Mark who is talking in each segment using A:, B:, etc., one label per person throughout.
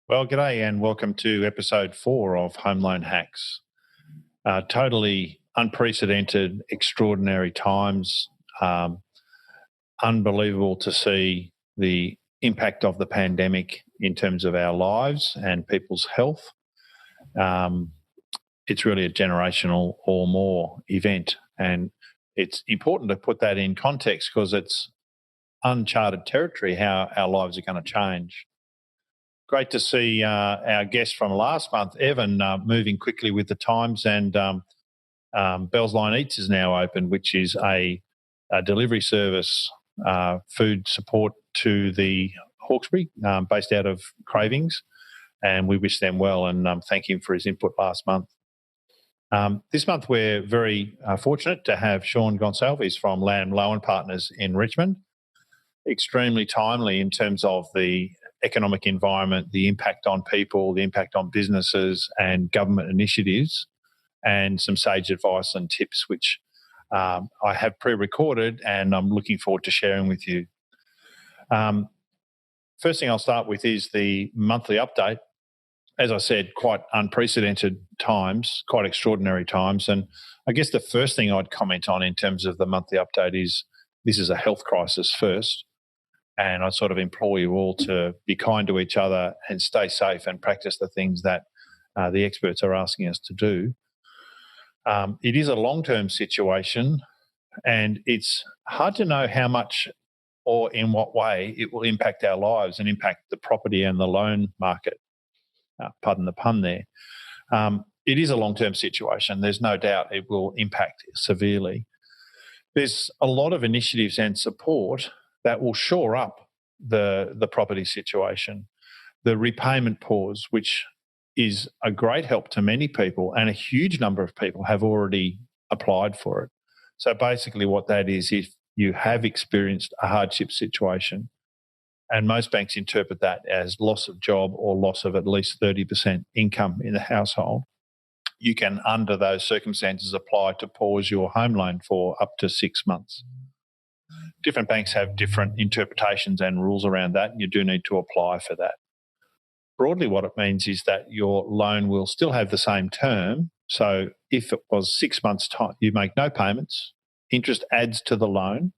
A: Well, g'day and welcome to episode 4 of Home Loan Hacks. Totally unprecedented, extraordinary times. Unbelievable to see the impact of the pandemic in terms of our lives and people's health. It's really a generational or more event, and it's important to put that in context because it's uncharted territory how our lives are going to change. Great to see our guest from last month, Evan, moving quickly with the times, and Bell's Line Eats is now open, which is a delivery service, food support to the Hawkesbury, based out of Cravings, and we wish them well and thank him for his input last month. This month we're very fortunate to have Shaun Goncalves from Lamb Lowe and Partners in Richmond. Extremely timely in terms of the economic environment, the impact on people, the impact on businesses and government initiatives, and some sage advice and tips which I have pre-recorded and I'm looking forward to sharing with you. First thing I'll start with is the monthly update. As I said, quite unprecedented times, quite extraordinary times. And I guess the first thing I'd comment on in terms of the monthly update is this is a health crisis first. And I sort of implore you all to be kind to each other and stay safe and practice the things that the experts are asking us to do. It is a long-term situation, and it's hard to know how much or in what way it will impact our lives and impact the property and the loan market. Pardon the pun there. It is a long-term situation. There's no doubt it will impact severely. There's a lot of initiatives and support that will shore up the property situation. The repayment pause, which is a great help to many people, and a huge number of people have already applied for it. So basically what that is, if you have experienced a hardship situation, and most banks interpret that as loss of job or loss of at least 30% income in the household, you can, under those circumstances, apply to pause your home loan for up to 6 months. Different banks have different interpretations and rules around that, and you do need to apply for that. Broadly, what it means is that your loan will still have the same term. So if it was 6 months' time, you make no payments, interest adds to the loan,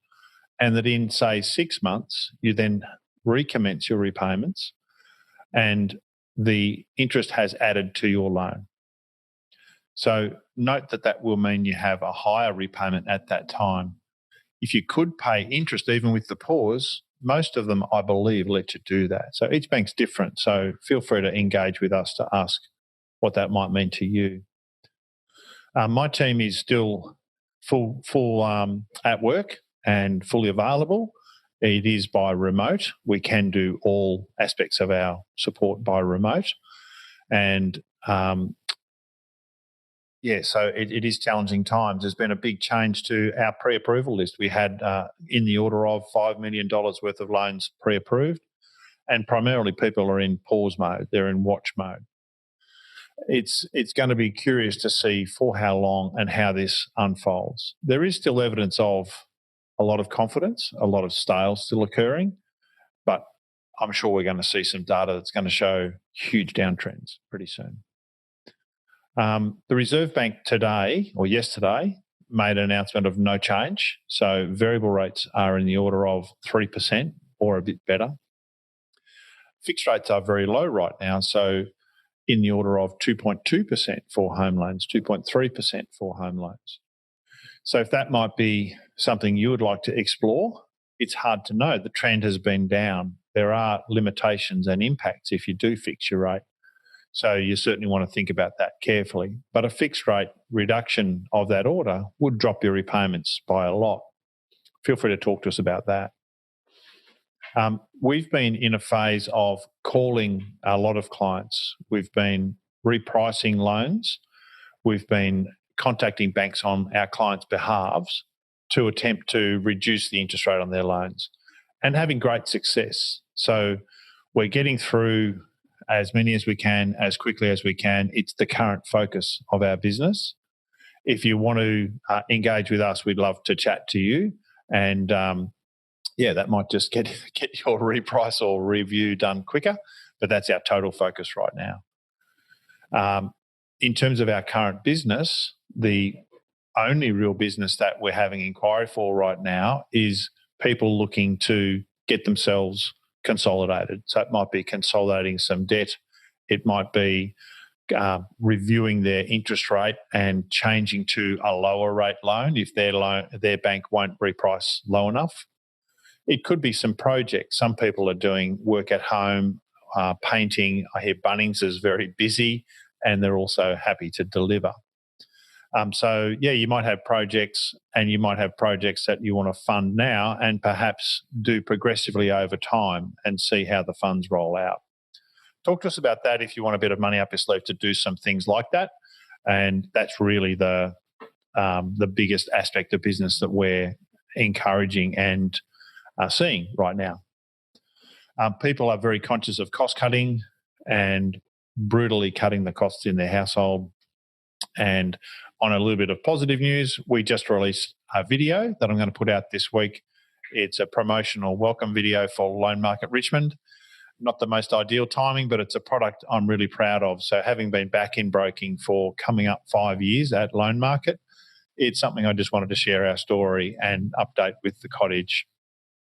A: and that in, say, 6 months, you then recommence your repayments and the interest has added to your loan. So note that that will mean you have a higher repayment at that time. If you could pay interest even with the pause, most of them, I believe, let you do that. So each bank's different. So feel free to engage with us to ask what that might mean to you. My team is still full at work and fully available. It is by remote. We can do all aspects of our support by remote. And so it is challenging times. There's been a big change to our pre-approval list. We had in the order of $5 million worth of loans pre-approved, and primarily people are in pause mode. They're in watch mode. It's going to be curious to see for how long and how this unfolds. There is still evidence of a lot of confidence, a lot of sales still occurring, but I'm sure we're going to see some data that's going to show huge downtrends pretty soon. The Reserve Bank today or yesterday made an announcement of no change. So variable rates are in the order of 3% or a bit better. Fixed rates are very low right now, so in the order of 2.2% for home loans, 2.3% for home loans. So if that might be something you would like to explore, it's hard to know. The trend has been down. There are limitations and impacts if you do fix your rate. So you certainly want to think about that carefully. But a fixed rate reduction of that order would drop your repayments by a lot. Feel free to talk to us about that. We've been in a phase of calling a lot of clients. We've been repricing loans. We've been contacting banks on our clients' behalves to attempt to reduce the interest rate on their loans and having great success. So we're getting through as many as we can, as quickly as we can. It's the current focus of our business. If you want to engage with us, we'd love to chat to you. And that might just get your reprice or review done quicker. but that's our total focus right now. In terms of our current business, the only real business that we're having inquiry for right now is people looking to get themselves consolidated. So it might be consolidating some debt. It might be reviewing their interest rate and changing to a lower rate loan if their bank won't reprice low enough. It could be some projects. Some people are doing work at home, painting. I hear Bunnings is very busy and they're also happy to deliver. You might have projects, and you might have projects that you want to fund now and perhaps do progressively over time and see how the funds roll out. Talk to us about that if you want a bit of money up your sleeve to do some things like that. And that's really the biggest aspect of business that we're encouraging and seeing right now. People are very conscious of cost cutting and brutally cutting the costs in their household. And on a little bit of positive news, we just released a video that I'm going to put out this week. It's a promotional welcome video for Loan Market Richmond. Not the most ideal timing, but it's a product I'm really proud of. So having been back in broking for coming up 5 years at Loan Market, it's something I just wanted to share our story and update with the cottage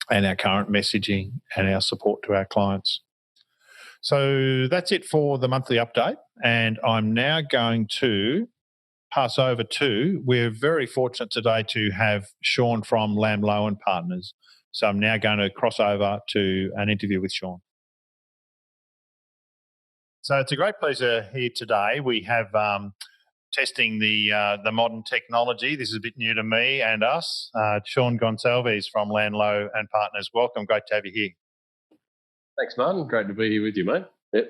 A: and our current messaging and our support to our clients. So that's it for the monthly update. And I'm now going to pass over to, we're very fortunate today to have Shaun from Lamb Lowe and Partners. So I'm now going to cross over to an interview with Shaun. So it's a great pleasure here today. We have testing the modern technology. This is a bit new to me and us. Shaun Goncalves from Lamb Lowe and Partners. Welcome. Great to have you here.
B: Thanks, Martin. Great to be here with you, mate. Yep,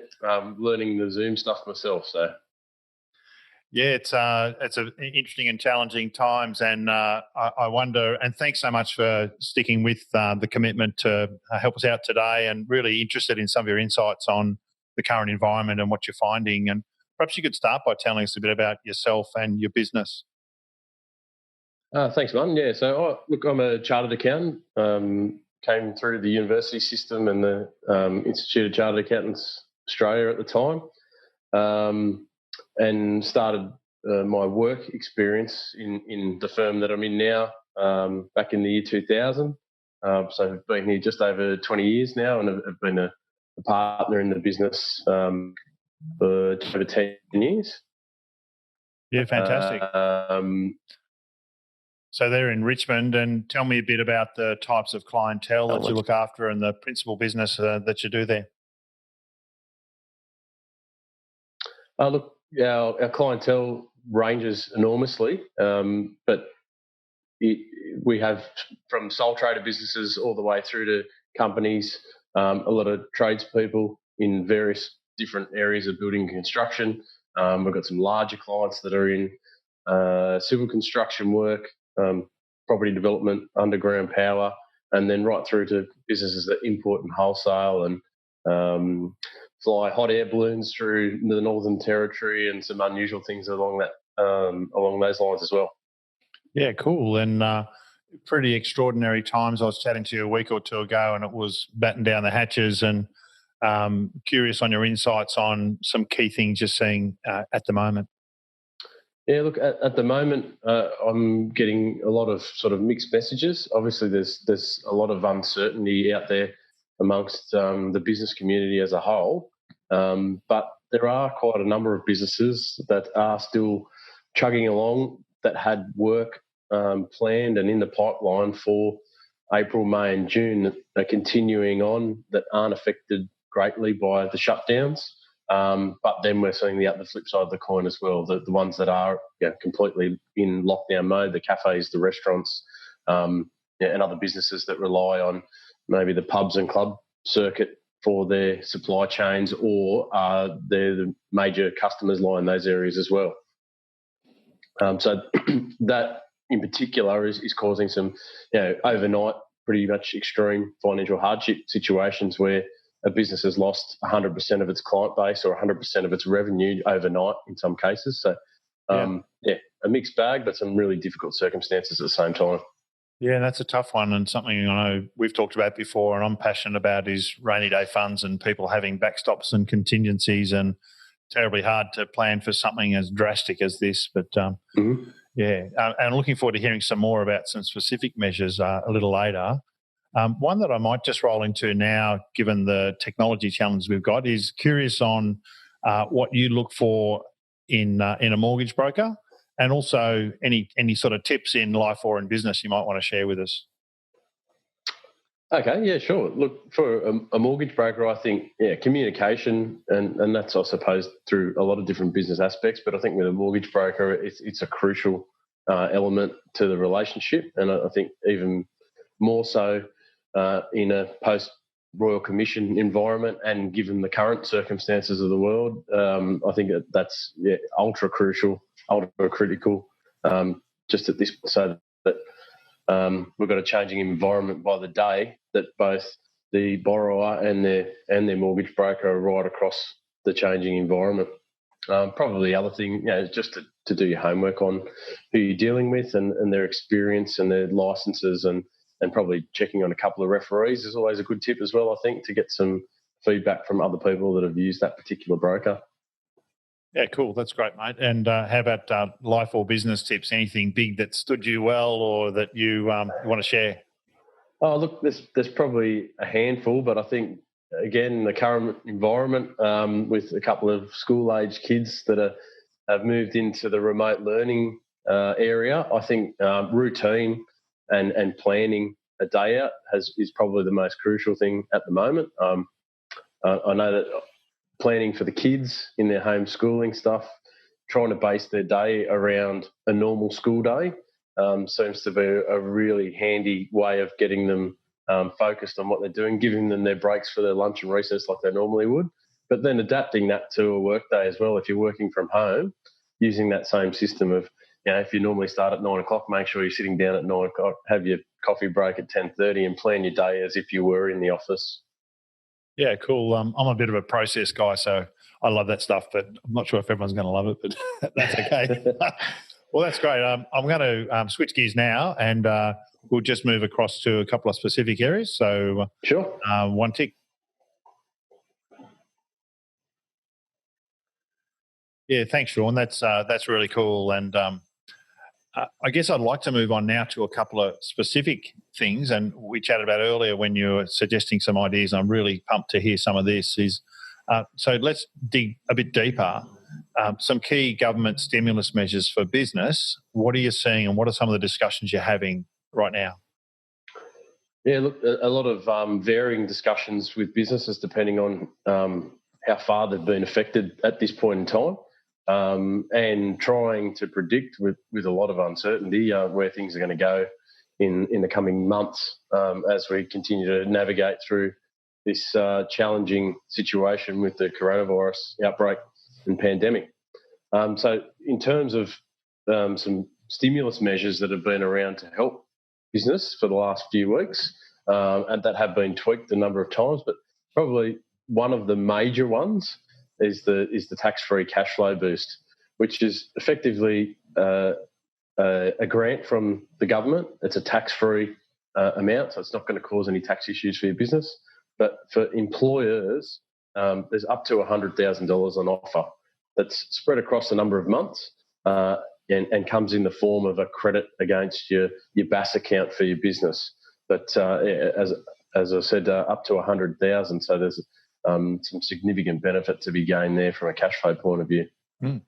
B: learning the Zoom stuff myself. So,
A: yeah, it's an interesting and challenging times, and I wonder. And thanks so much for sticking with the commitment to help us out today. And really interested in some of your insights on the current environment and what you're finding. And perhaps you could start by telling us a bit about yourself and your business.
B: Thanks, Martin. Yeah, so I'm a chartered accountant. Came through the university system and the Institute of Chartered Accountants Australia at the time, and started my work experience in the firm that I'm in now back in the year 2000. So I've been here just over 20 years now, and I've been a partner in the business for over 10 years.
A: Yeah, fantastic. So they're in Richmond, and tell me a bit about the types of clientele that you look after and the principal business that you do there.
B: Look, our clientele ranges enormously, but we have from sole trader businesses all the way through to companies, a lot of tradespeople in various different areas of building and construction. We've got some larger clients that are in civil construction work, property development, underground power, and then right through to businesses that import and wholesale and fly hot air balloons through the Northern Territory and some unusual things along those lines as well.
A: Yeah, cool. And pretty extraordinary times. I was chatting to you a week or two ago, and it was batten down the hatches, and curious on your insights on some key things you're seeing at the moment.
B: Yeah, look, at the moment, I'm getting a lot of sort of mixed messages. Obviously, there's a lot of uncertainty out there amongst the business community as a whole, but there are quite a number of businesses that are still chugging along that had work planned and in the pipeline for April, May and June that are continuing on, that aren't affected greatly by the shutdowns. But then we're seeing the flip side of the coin as well, the ones that are completely in lockdown mode, the cafes, the restaurants, and other businesses that rely on maybe the pubs and club circuit for their supply chains, or they're the major customers lie in those areas as well. So that in particular is causing some overnight pretty much extreme financial hardship situations where a business has lost 100% of its client base or 100% of its revenue overnight in some cases. So, a mixed bag, but some really difficult circumstances at the same time.
A: Yeah, that's a tough one, and something I know we've talked about before and I'm passionate about is rainy day funds and people having backstops and contingencies, and terribly hard to plan for something as drastic as this. But
B: Mm-hmm.
A: and I'm looking forward to hearing some more about some specific measures a little later. One that I might just roll into now, given the technology challenge we've got, is curious on what you look for in a mortgage broker, and also any sort of tips in life or in business you might want to share with us.
B: Okay, yeah, sure. Look, for a mortgage broker, I think, communication, and that's, I suppose, through a lot of different business aspects, but I think with a mortgage broker, it's a crucial element to the relationship, and I think even more so in a post-Royal Commission environment, and given the current circumstances of the world, I think that's ultra crucial, ultra critical, just at this, so that we've got a changing environment by the day that both the borrower and their mortgage broker are right across the changing environment. Probably the other thing, is just to do your homework on who you're dealing with and their experience and their licenses, and probably checking on a couple of referees is always a good tip as well, I think, to get some feedback from other people that have used that particular broker.
A: Yeah, cool. That's great, mate. And how about life or business tips? Anything big that stood you well or that you want to share?
B: Oh, look, there's probably a handful, but I think, again, the current environment, with a couple of school-age kids that have moved into the remote learning area, I think routine and planning a day out is probably the most crucial thing at the moment. I know that planning for the kids in their homeschooling stuff, trying to base their day around a normal school day, seems to be a really handy way of getting them focused on what they're doing, giving them their breaks for their lunch and recess like they normally would, but then adapting that to a work day as well. If you're working from home, using that same system of, if you normally start at 9 o'clock, make sure you're sitting down at 9 o'clock, have your coffee break at 10:30, and plan your day as if you were in the office.
A: Yeah, cool. I'm a bit of a process guy, so I love that stuff, but I'm not sure if everyone's going to love it, but that's okay. Well, that's great. I'm going to switch gears now, and we'll just move across to a couple of specific areas. So,
B: Sure.
A: one tick. Yeah, thanks, Shaun. That's really cool. And I guess I'd like to move on now to a couple of specific things. And we chatted about earlier when you were suggesting some ideas. I'm really pumped to hear some of this. So let's dig a bit deeper. Some key government stimulus measures for business. What are you seeing, and what are some of the discussions you're having right now?
B: Yeah, look, a lot of varying discussions with businesses depending on how far they've been affected at this point in time, and trying to predict with a lot of uncertainty where things are going to go in the coming months, as we continue to navigate through this challenging situation with the coronavirus outbreak and pandemic. So in terms of some stimulus measures that have been around to help business for the last few weeks, and that have been tweaked a number of times, but probably one of the major ones is the tax-free cash flow boost, which is effectively a grant from the government. It's a tax-free amount, so it's not going to cause any tax issues for your business. But for employers, there's up to $100,000 on offer that's spread across a number of months, and comes in the form of a credit against your BAS account for your business. But as I said, up to 100,000. So there's some significant benefit to be gained there from a cash flow point of view.
A: Mm.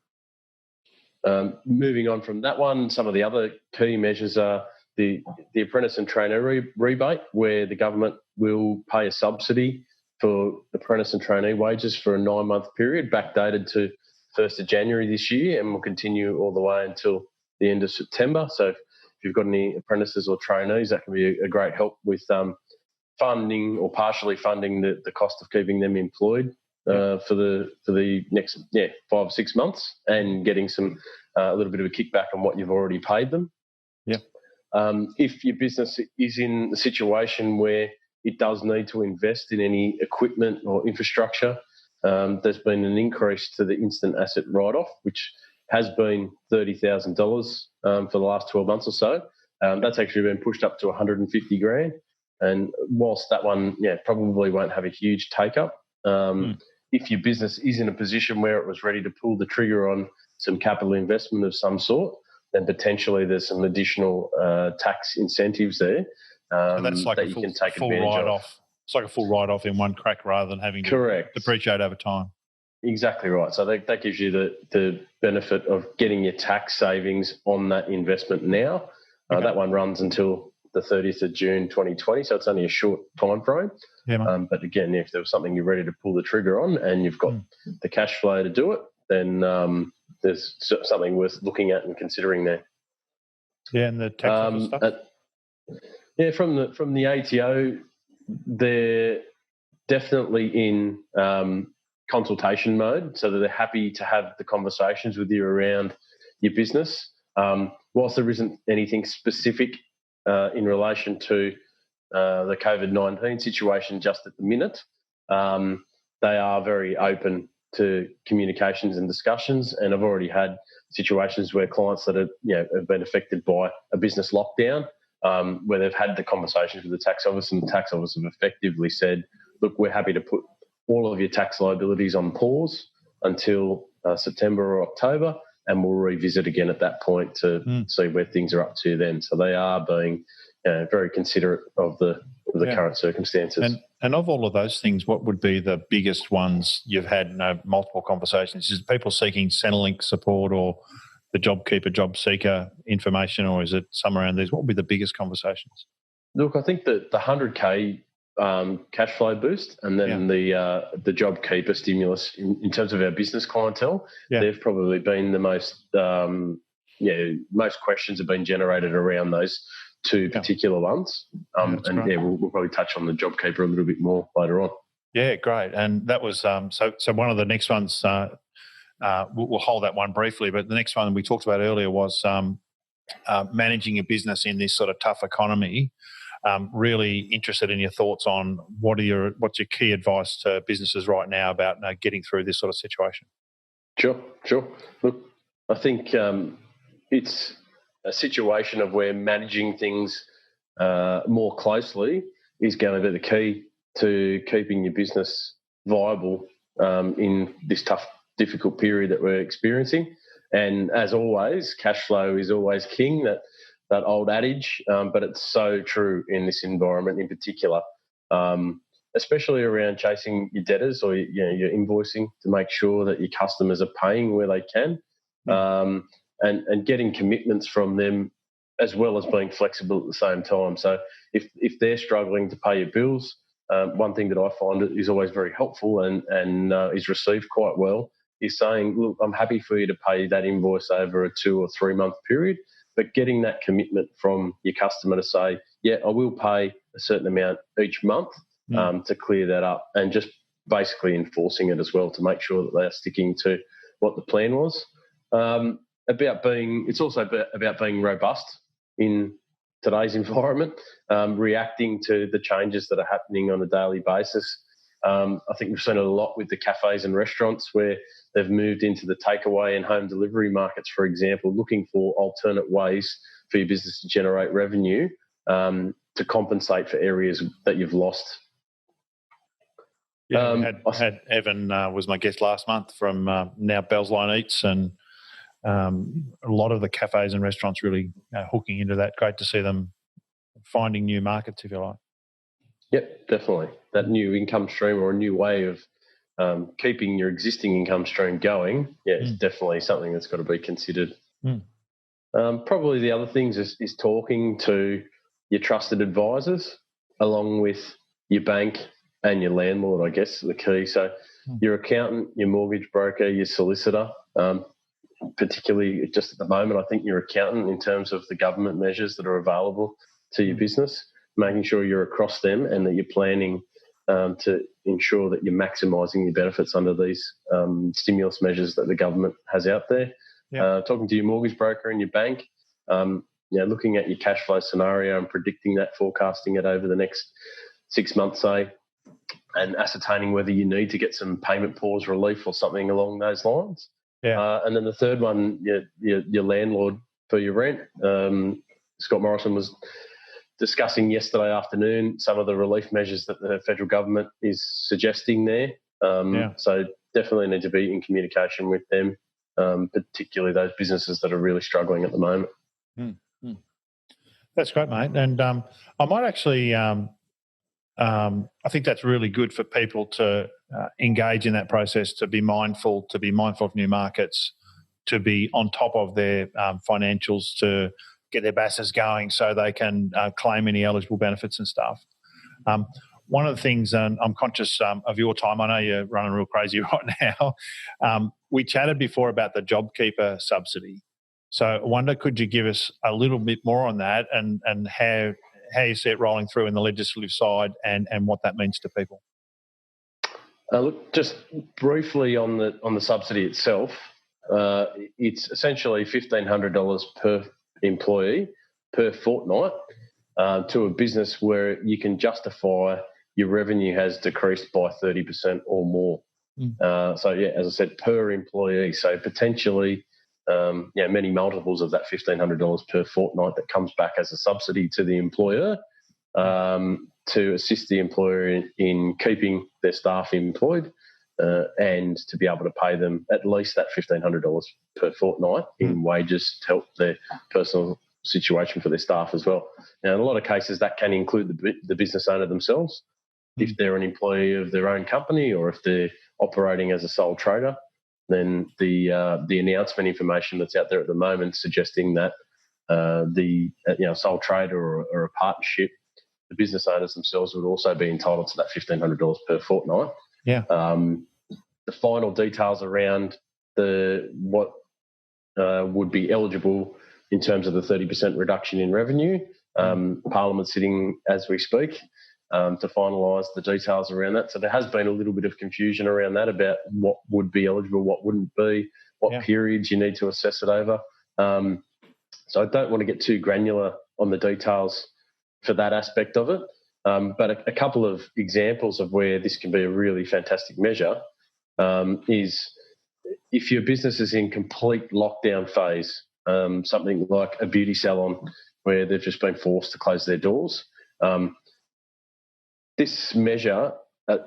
B: Moving on from that one, some of the other key measures are the apprentice and trainee rebate, where the government will pay a subsidy for apprentice and trainee wages for a 9-month period, backdated to 1st of January this year, and will continue all the way until the end of September. So if you've got any apprentices or trainees, that can be a great help with funding or partially funding the cost of keeping them employed for the next 5 or 6 months, and getting a little bit of a kickback on what you've already paid them.
A: Yeah.
B: If your business is in a situation where it does need to invest in any equipment or infrastructure, there's been an increase to the instant asset write-off, which has been $30,000 for the last 12 months or so. That's actually been pushed up to 150 grand. And whilst that one, probably won't have a huge take up, if your business is in a position where it was ready to pull the trigger on some capital investment of some sort, then potentially there's some additional tax incentives there
A: so that's like
B: that
A: you
B: can take advantage of.
A: It's like a full write-off in one crack rather than having to depreciate over time.
B: Exactly right. So that gives you the benefit of getting your tax savings on that investment now. Okay. That one runs until the 30th of June 2020, so it's only a short time frame.
A: Yeah,
B: but again, if there was something you're ready to pull the trigger on and you've got the cash flow to do it, then there's something worth looking at and considering there.
A: Yeah, and the tax office stuff?
B: From the ATO, they're definitely in consultation mode, so that they're happy to have the conversations with you around your business. Whilst there isn't anything specific in relation to the COVID-19 situation just at the minute, they are very open to communications and discussions, and I've already had situations where clients that have been affected by a business lockdown, where they've had the conversations with the tax office, and the tax office have effectively said, look, we're happy to put all of your tax liabilities on pause until September or October, and we'll revisit again at that point to see where things are up to then. So they are being very considerate of the current circumstances.
A: And of all of those things, what would be the biggest ones you've had multiple conversations? Is it people seeking Centrelink support or the JobKeeper, jobseeker information, or is it somewhere around these? What would be the biggest conversations?
B: Look, I think that the 100K cash flow boost, and then the JobKeeper stimulus in terms of our business clientele, they've probably been the most most questions have been generated around those two particular ones. We'll probably touch on the JobKeeper a little bit more later on. Yeah,
A: great. And that was so one of the next ones. We'll hold that one briefly, but the next one we talked about earlier was managing a business in this sort of tough economy. Really interested in your thoughts on what's your key advice to businesses right now about getting through this sort of situation?
B: Sure. Look, I think it's a situation of where managing things more closely is going to be the key to keeping your business viable in this tough, difficult period that we're experiencing. And as always, cash flow is always king. That old adage, but it's so true in this environment in particular, especially around chasing your debtors or your invoicing to make sure that your customers are paying where they can, and getting commitments from them, as well as being flexible at the same time. So if they're struggling to pay your bills, one thing that I find is always very helpful and is received quite well is saying, look, I'm happy for you to pay that invoice over a 2 or 3 month period, but getting that commitment from your customer to say, I will pay a certain amount each month to clear that up, and just basically enforcing it as well to make sure that they're sticking to what the plan was. It's also about being robust in today's environment, reacting to the changes that are happening on a daily basis. I think we've seen it a lot with the cafes and restaurants where they've moved into the takeaway and home delivery markets, for example, looking for alternate ways for your business to generate revenue to compensate for areas that you've lost.
A: I had Evan was my guest last month from now Bell's Line Eats, and a lot of the cafes and restaurants really hooking into that. Great to see them finding new markets, if you like.
B: Yep, definitely. That new income stream or a new way of keeping your existing income stream going, is definitely something that's got to be considered. Probably the other things is talking to your trusted advisors along with your bank and your landlord, I guess, the key. So your accountant, your mortgage broker, your solicitor, particularly just at the moment, I think your accountant in terms of the government measures that are available to your business, making sure you're across them and that you're planning to ensure that you're maximising your benefits under these stimulus measures that the government has out there. Talking to your mortgage broker and your bank, looking at your cash flow scenario and predicting that, forecasting it over the next 6 months, say, and ascertaining whether you need to get some payment pause relief or something along those lines. And then the third one, your landlord for your rent, Scott Morrison was discussing yesterday afternoon some of the relief measures that the federal government is suggesting there. So definitely need to be in communication with them, particularly those businesses that are really struggling at the moment.
A: Mm-hmm. That's great, mate. And I might actually, I think that's really good for people to engage in that process, to be mindful of new markets, to be on top of their financials, to get their BASs going so they can claim any eligible benefits and stuff. One of the things, and I'm conscious of your time, I know you're running real crazy right now. We chatted before about the JobKeeper subsidy. So I wonder, could you give us a little bit more on that and how you see it rolling through in the legislative side and what that means to people?
B: Look, just briefly on the subsidy itself, it's essentially $1,500 per employee per fortnight to a business where you can justify your revenue has decreased by 30% or more. So, as I said, per employee. So potentially, many multiples of that $1,500 per fortnight that comes back as a subsidy to the employer to assist the employer in keeping their staff employed and to be able to pay them at least that $1,500 per fortnight in wages to help their personal situation for their staff as well. Now, in a lot of cases, that can include the business owner themselves, if they're an employee of their own company or if they're operating as a sole trader. Then the announcement information that's out there at the moment suggesting that the sole trader or a partnership, the business owners themselves would also be entitled to that $1,500 per fortnight.
A: Yeah.
B: The final details around what would be eligible in terms of the 30% reduction in revenue. Parliament's sitting as we speak to finalise the details around that. So there has been a little bit of confusion around that about what would be eligible, what wouldn't be, what periods you need to assess it over. So I don't want to get too granular on the details for that aspect of it. But a couple of examples of where this can be a really fantastic measure is if your business is in complete lockdown phase, something like a beauty salon where they've just been forced to close their doors. This measure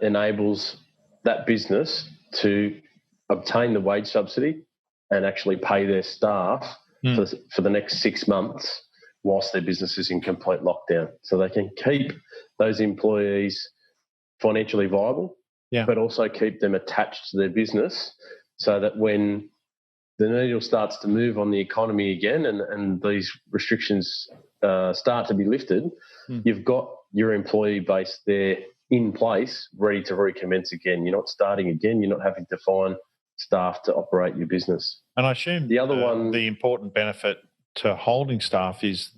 B: enables that business to obtain the wage subsidy and actually pay their staff for the next 6 months whilst their business is in complete lockdown. So they can keep those employees financially viable, but also keep them attached to their business so that when the needle starts to move on the economy again and these restrictions start to be lifted, you've got your employee base there in place, ready to recommence again. You're not starting again. You're not having to find staff to operate your business.
A: And I assume the other one, the important benefit to holding staff is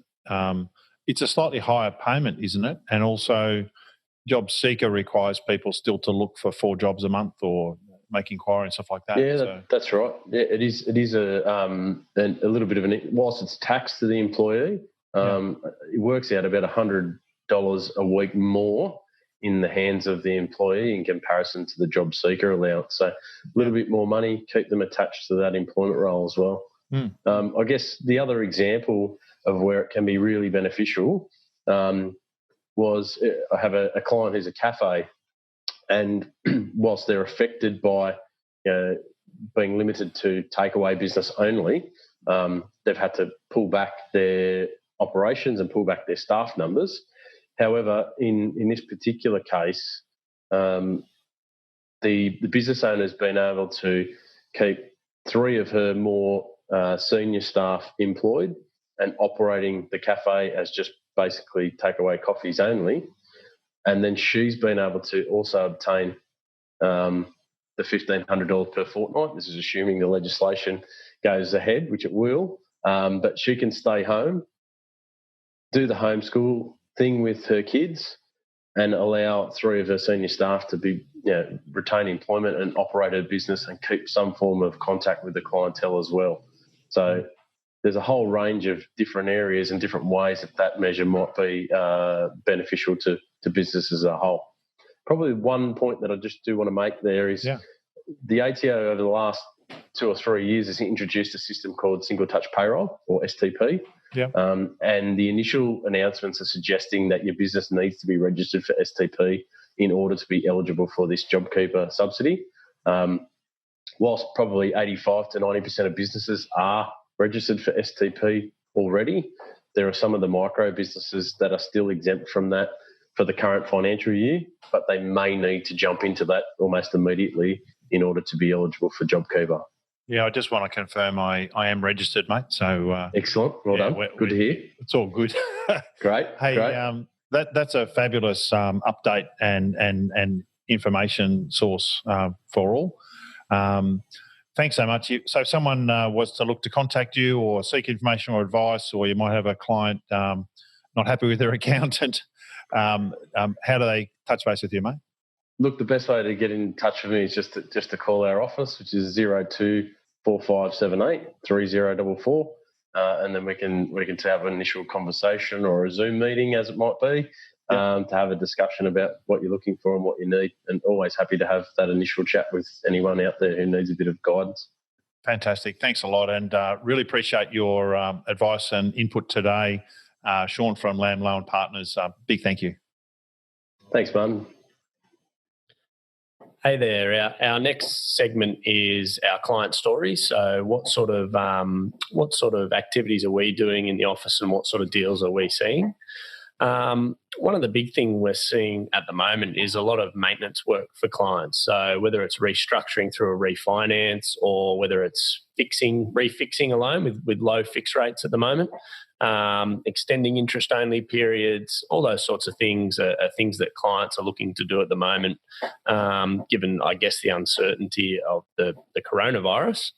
A: it's a slightly higher payment, isn't it? And also JobSeeker requires people still to look for 4 jobs a month or make inquiry and stuff like that.
B: Yeah, that's right. Yeah, it is a little bit of whilst it's taxed to the employee, it works out about $100 a week more in the hands of the employee in comparison to the JobSeeker allowance. So a little bit more money, keep them attached to that employment role as well. I guess the other example of where it can be really beneficial was I have a client who's a cafe, and whilst they're affected by being limited to takeaway business only, they've had to pull back their operations and pull back their staff numbers. However, in this particular case, the business owner's been able to keep 3 of her more senior staff employed and operating the cafe as just basically takeaway coffees only. And then she's been able to also obtain the $1,500 per fortnight. This is assuming the legislation goes ahead, which it will. But she can stay home, do the homeschool thing with her kids, and allow 3 of her senior staff to be retain employment and operate her business and keep some form of contact with the clientele as well. So there's a whole range of different areas and different ways that measure might be beneficial to business as a whole. Probably one point that I just do want to make there is the ATO over the last 2 or 3 years has introduced a system called Single Touch Payroll, or STP.
A: Yeah.
B: And the initial announcements are suggesting that your business needs to be registered for STP in order to be eligible for this JobKeeper subsidy. Whilst probably 85 to 90% of businesses are registered for STP already, there are some of the micro businesses that are still exempt from that for the current financial year, but they may need to jump into that almost immediately in order to be eligible for JobKeeper.
A: Yeah, I just want to confirm I am registered, mate. So
B: excellent, well done. Good to hear.
A: It's all good.
B: Great.
A: Hey,
B: great.
A: That's a fabulous update and information source for all. Thanks so much. So if someone was to look to contact you or seek information or advice, or you might have a client not happy with their accountant, how do they touch base with you, mate?
B: Look, the best way to get in touch with me is just to call our office, which is 024578 3044, and then we can have an initial conversation or a Zoom meeting, as it might be, to have a discussion about what you're looking for and what you need. And always happy to have that initial chat with anyone out there who needs a bit of guidance.
A: Fantastic. Thanks a lot, and really appreciate your advice and input today. Shaun from Lamb Lowe and Partners, big thank you.
B: Thanks, Martin.
C: Hey there. Our next segment is our client stories. So, what sort of activities are we doing in the office, and what sort of deals are we seeing? One of the big things we're seeing at the moment is a lot of maintenance work for clients. So whether it's restructuring through a refinance, or whether it's refixing a loan with low fixed rates at the moment, extending interest-only periods, all those sorts of things are things that clients are looking to do at the moment, given, I guess, the uncertainty of the coronavirus.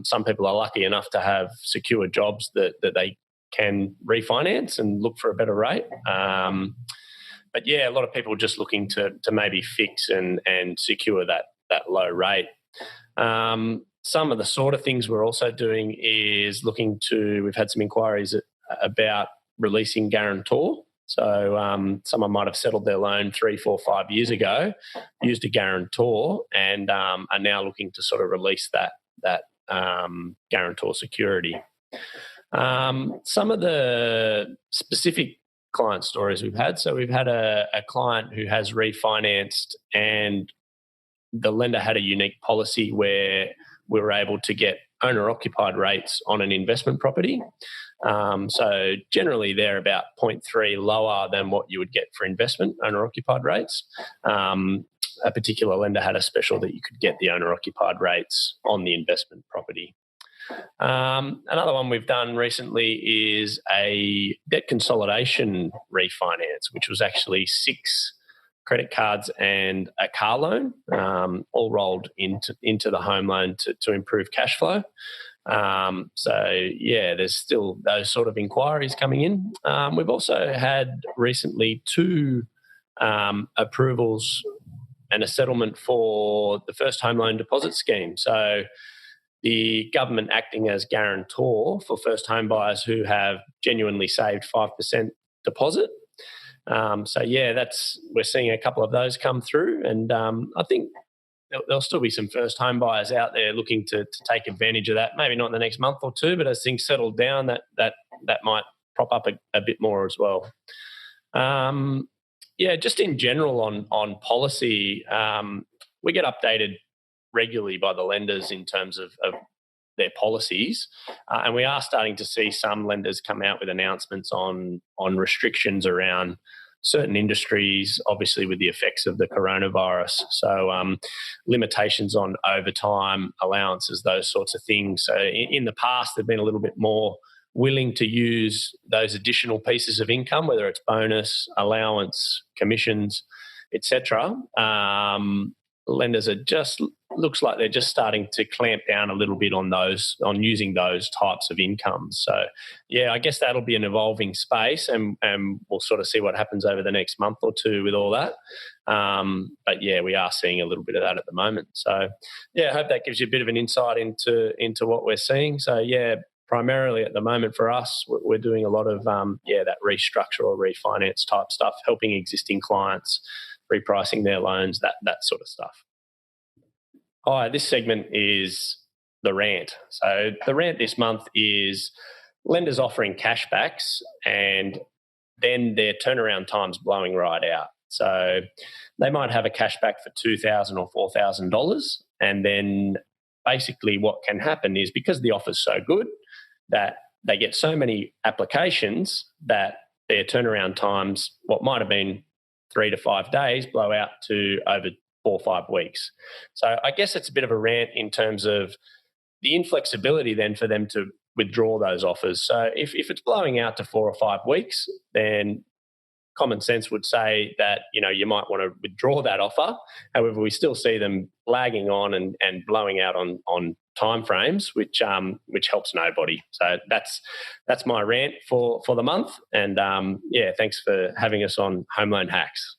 C: Some people are lucky enough to have secure jobs that they can refinance and look for a better rate. But yeah, a lot of people are just looking to maybe fix and secure that low rate. Some of the sort of things we're also doing is we've had some inquiries about releasing guarantor. So someone might have settled their loan 3, 4, 5 years ago, used a guarantor, and are now looking to sort of release that guarantor security. Some of the specific client stories we've had. So we've had a client who has refinanced, and the lender had a unique policy where we were able to get owner-occupied rates on an investment property. So generally they're about 0.3 lower than what you would get for investment owner-occupied rates. A particular lender had a special that you could get the owner-occupied rates on the investment property. Another one we've done recently is a debt consolidation refinance, which was actually 6 credit cards and a car loan, all rolled into the home loan to improve cash flow. So yeah, there's still those sort of inquiries coming in. We've also had recently 2 approvals and a settlement for the first home loan deposit scheme. So the government acting as guarantor for first home buyers who have genuinely saved 5% deposit. So yeah, we're seeing a couple of those come through, and I think there'll still be some first home buyers out there looking to take advantage of that. Maybe not in the next month or 2, but as things settle down, that might prop up a bit more as well. Yeah, just in general on policy, we get updated regularly by the lenders in terms of their policies, and we are starting to see some lenders come out with announcements on restrictions around certain industries, obviously with the effects of the coronavirus. So limitations on overtime, allowances, those sorts of things. So in the past, they've been a little bit more willing to use those additional pieces of income, whether it's bonus, allowance, commissions, etc. Lenders looks like they're just starting to clamp down a little bit on using those types of incomes. So yeah, I guess that'll be an evolving space, and we'll sort of see what happens over the next month or 2 with all that. But yeah, we are seeing a little bit of that at the moment. So yeah, I hope that gives you a bit of an insight into what we're seeing. So yeah, primarily at the moment for us, we're doing a lot of that restructure or refinance type stuff, helping existing clients, repricing their loans, that sort of stuff. Hi, this segment is the rant. So the rant this month is lenders offering cashbacks, and then their turnaround time's blowing right out. So they might have a cashback for $2,000 or $4,000, and then basically what can happen is, because the offer's so good, that they get so many applications that their turnaround times, what might have been 3 to 5 days, blow out to over 4 or 5 weeks. So I guess it's a bit of a rant in terms of the inflexibility then for them to withdraw those offers. So if it's blowing out to 4 or 5 weeks, then common sense would say that, you might want to withdraw that offer. However, we still see them lagging on and blowing out on timeframes, which helps nobody. So that's my rant for the month. And thanks for having us on Home Loan Hacks.